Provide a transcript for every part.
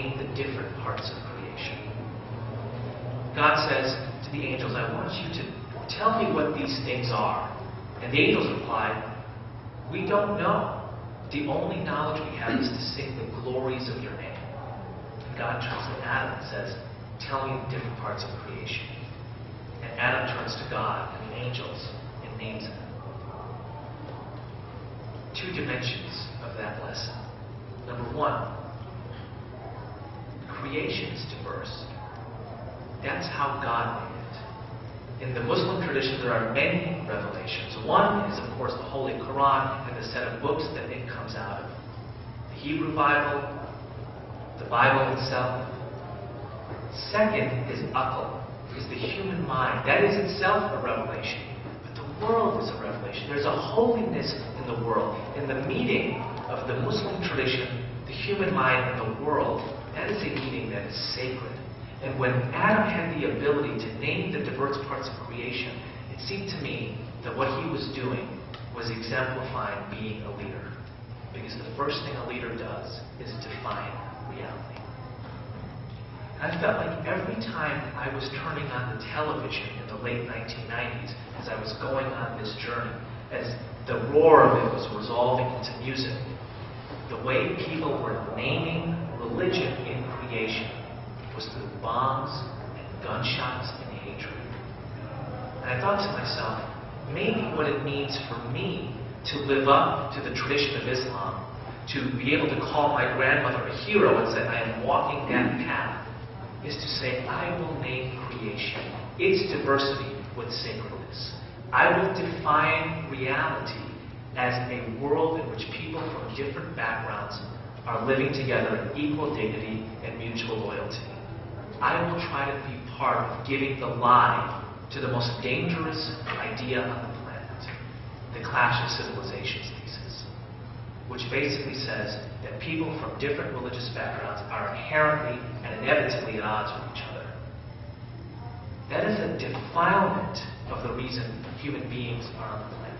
name the different parts of creation. God says to the angels, I want you to tell me what these things are. And the angels replied, we don't know. The only knowledge we have is to sing the glories of your name. And God turns to Adam and says, tell me the different parts of creation. And Adam turns to God and the angels and names them. Two dimensions of that lesson. Number one, creation is diverse. That's how God made it. In the Muslim tradition, there are many revelations. One is, of course, the Holy Quran and the set of books that it comes out of. The Hebrew Bible, the Bible itself. Second is Aql, is the human mind. That is itself a revelation. But the world is a revelation. There's a holiness in the world. In the meeting of the Muslim tradition, the human mind and the world, that is a meeting that is sacred. And when Adam had the ability to name the diverse parts of creation, it seemed to me that what he was doing was exemplifying being a leader. Because the first thing a leader does is define reality. And I felt like every time I was turning on the television in the late 1990s, as I was going on this journey, as the roar of it was resolving into music, the way people were naming religion in creation was through bombs and gunshots and hatred. And I thought to myself, maybe what it means for me to live up to the tradition of Islam, to be able to call my grandmother a hero and say, I am walking that path, is to say, I will name creation, its diversity with sacredness. I will define reality as a world in which people from different backgrounds are living together in equal dignity and mutual loyalty. I will try to be part of giving the lie to the most dangerous idea on the planet, the clash of civilizations thesis, which basically says that people from different religious backgrounds are inherently and inevitably at odds with each other. That is a defilement of the reason human beings are on the planet.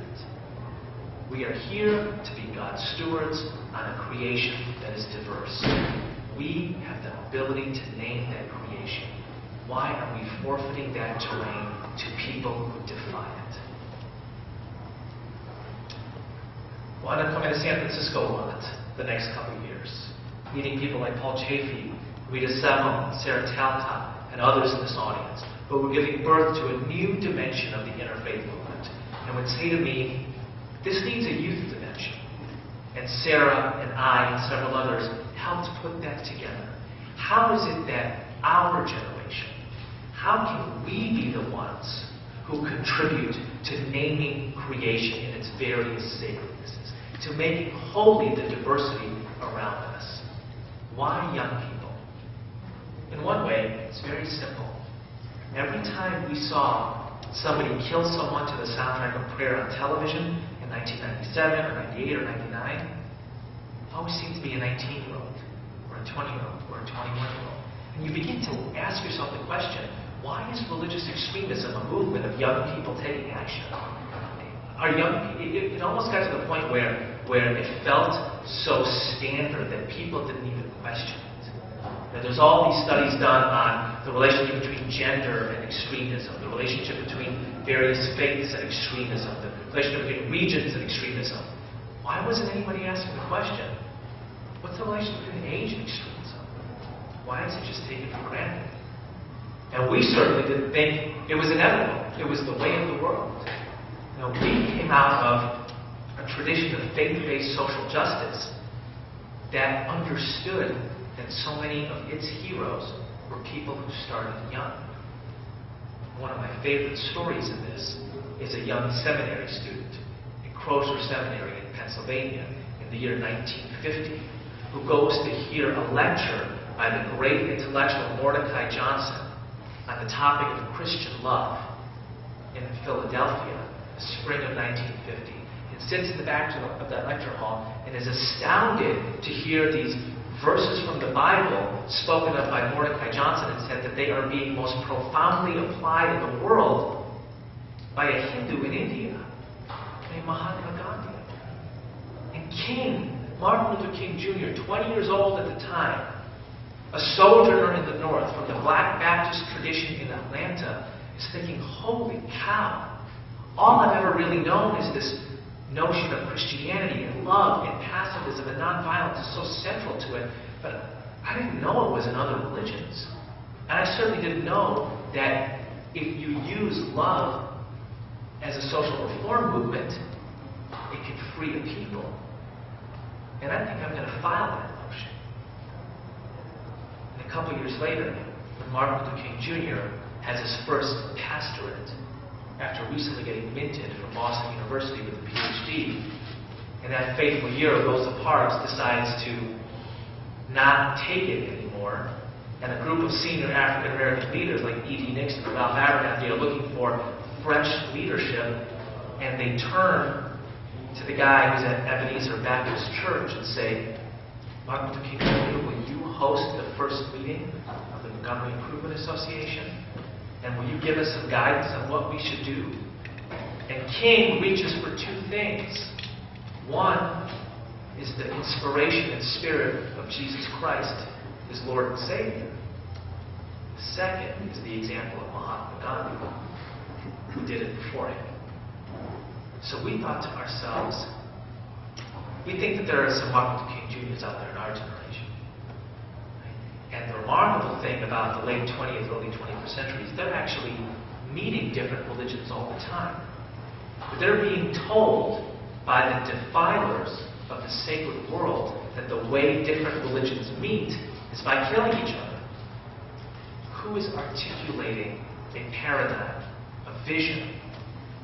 We are here to be God's stewards on a creation that is diverse. We have the ability to name that creation. Why are we forfeiting that terrain to people who defy it? Well, I'm coming to San Francisco a lot the next couple of years, meeting people like Paul Chaffee, Rita Sevel, Sarah Talcott, and others in this audience, who were giving birth to a new dimension of the interfaith movement, and would say to me, this needs a youth dimension. And Sarah and I and several others helped put that together. How is it that our generation, how can we be the ones who contribute to naming creation in its various sacrednesses, to making holy the diversity around us? Why young people? In one way, it's very simple. Every time we saw somebody kill someone to the soundtrack of prayer on television in 1997 or 98 or 99, it always seemed to be a 19-year-old or a 20-year-old or a 21-year-old. And you begin to ask yourself the question, why is religious extremism a movement of young people taking action? It almost got to the point where it felt so standard that people didn't even question it. Now, there's all these studies done on the relationship between gender and extremism, the relationship between various faiths and extremism, the relationship between regions and extremism. Why wasn't anybody asking the question, what's the relationship between age and extremism? Why is it just taken for granted? And we certainly didn't think it was inevitable. It was the way of the world. Now, we came out of a tradition of faith-based social justice that understood that so many of its heroes were people who started young. One of my favorite stories in this is a young seminary student at Crozer Seminary in Pennsylvania in the year 1950, who goes to hear a lecture by the great intellectual Mordecai Johnson on the topic of Christian love in Philadelphia, the spring of 1950, and sits in the back of that lecture hall and is astounded to hear these verses from the Bible spoken of by Mordecai Johnson, and said that they are being most profoundly applied in the world by a Hindu in India named Mahatma Gandhi. And Martin Luther King Jr., 20 years old at the time, A sojourner in the North from the Black Baptist tradition in Atlanta is thinking, holy cow, all I've ever really known is this notion of Christianity and love and pacifism and nonviolence is so central to it, but I didn't know it was in other religions. And I certainly didn't know that if you use love as a social reform movement, it can free the people. And I think I'm going to file that motion. And a couple years later, when Martin Luther King Jr. has his first pastorate, after recently getting minted from Boston University with a PhD, in that fateful year, Rosa Parks decides to not take it anymore, and a group of senior African American leaders like E.D. Nixon or Ralph Abernathy are looking for fresh leadership, and they turn to the guy who's at Ebenezer Baptist Church and say, Martin Luther King Jr., will you host the first meeting of the Montgomery Improvement Association? And will you give us some guidance on what we should do? And King reaches for two things. One is the inspiration and spirit of Jesus Christ, his Lord and Savior. The second is the example of Mahatma Gandhi, who did it before him. So we thought to ourselves, we think that there are some Martin Luther King Jr.'s out there in our generation. And the remarkable thing about the late 20th, early 21st centuries, they're actually meeting different religions all the time. But they're being told by the defilers of the sacred world that the way different religions meet is by killing each other. Who is articulating a paradigm, a vision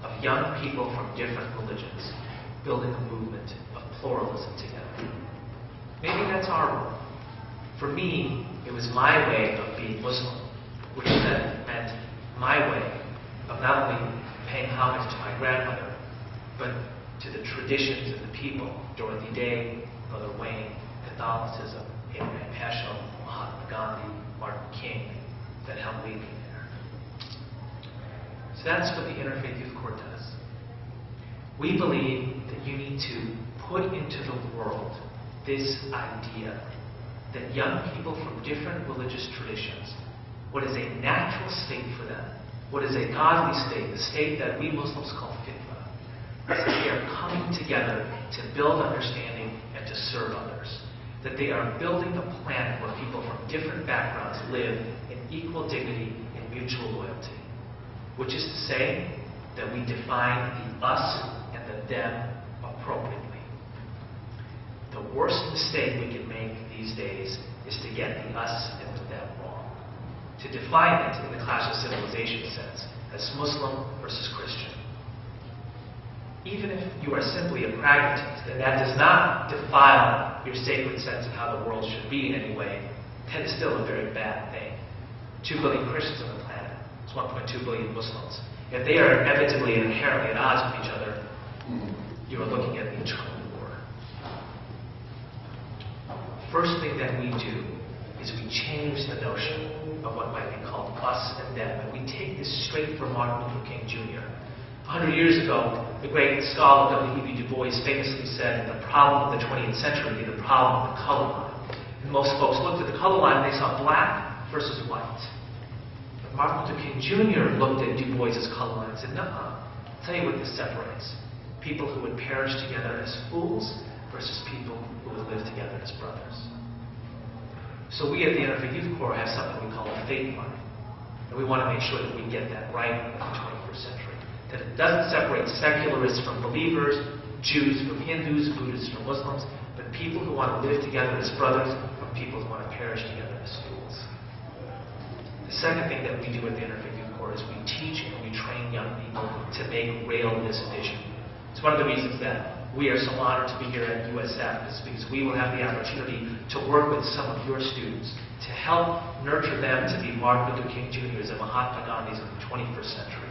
of young people from different religions, building a movement of pluralism together? Maybe that's our role. For me, it was my way of being Muslim, which then meant my way of not only paying homage to my grandmother, but to the traditions and the people, Dorothy Day, Brother Wayne, Catholicism, Abraham Heschel, Mahatma Gandhi, Martin King, that helped lead me there. So that's what the Interfaith Youth Corps does. We believe that you need to put into the world this idea that young people from different religious traditions, what is a natural state for them, what is a godly state, the state that we Muslims call fitna, is that they are coming together to build understanding and to serve others. That they are building a planet where people from different backgrounds live in equal dignity and mutual loyalty. Which is to say that we define the us and the them appropriately. The worst mistake we can make these days is to get the us and the them wrong. To define it in the Clash of Civilization sense as Muslim versus Christian. Even if you are simply a pragmatist, and that does not defile your sacred sense of how the world should be in any way, that is still a very bad thing. 2 billion Christians on the planet. It's 1.2 billion Muslims. If they are inevitably and inherently at odds with each other, you are looking at an eternal war. First thing that we do is we change the notion of what might be called us and them, and we take this straight from Martin Luther King Jr. 100 years ago, the great scholar W.E.B. Du Bois famously said that the problem of the 20th century would be the problem of the color line. And most folks looked at the color line and they saw black versus white. But Martin Luther King Jr. looked at Du Bois's color line and said, "Nuh-uh, I'll tell you what this separates. People who would perish together as fools versus people who would live together as brothers." So we at the Interfaith Youth Corps have something we call a faith line. And we want to make sure that we get that right in the 21st century. That it doesn't separate secularists from believers, Jews from Hindus, Buddhists from Muslims, but people who want to live together as brothers from people who want to perish together as fools. The second thing that we do at the Interfaith Youth Corps is we teach and we train young people to make real this vision. It's one of the reasons that we are so honored to be here at USF, is because we will have the opportunity to work with some of your students to help nurture them to be Martin Luther King Jr.'s and Mahatma Gandhi's of the 21st century.